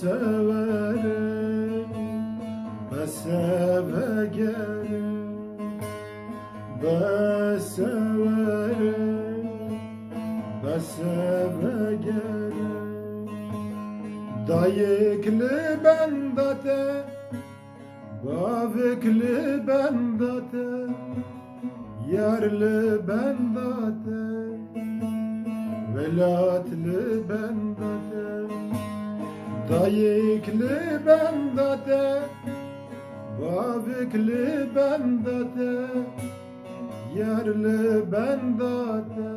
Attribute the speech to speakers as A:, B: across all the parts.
A: severim, severim, severim, severim. Dayıklı bendate, bavikli bendate, yerli bendate, velatlı bendate. Dayıklı bendate, bavikli bendate, yerli bendate,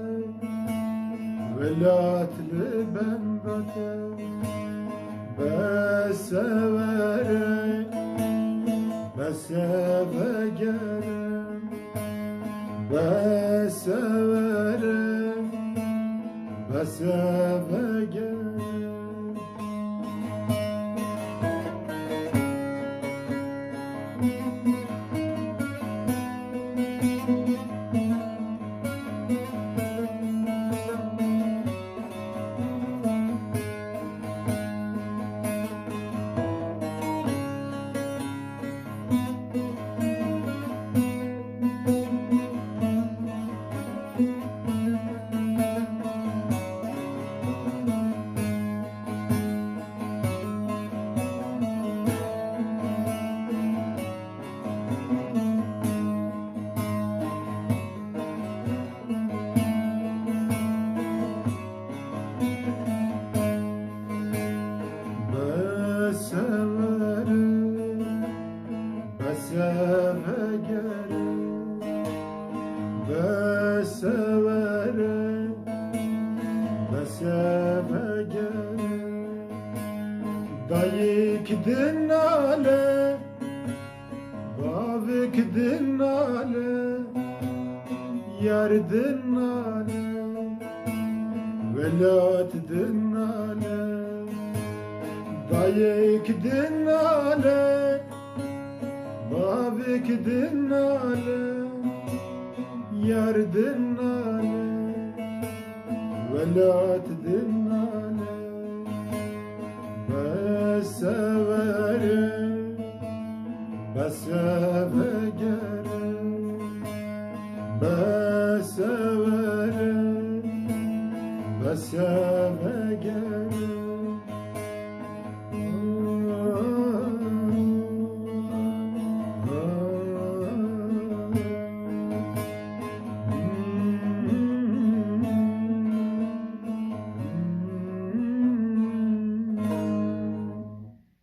A: velatlı bendate. Severim, severim, severim, severim. Severim, severim. Dayık dinale, bavik dinale, yar dinale, velat dinale. Dayık dinale, bavik dinale, yar dinale, velat dinale. Severim, severim, severim, severim.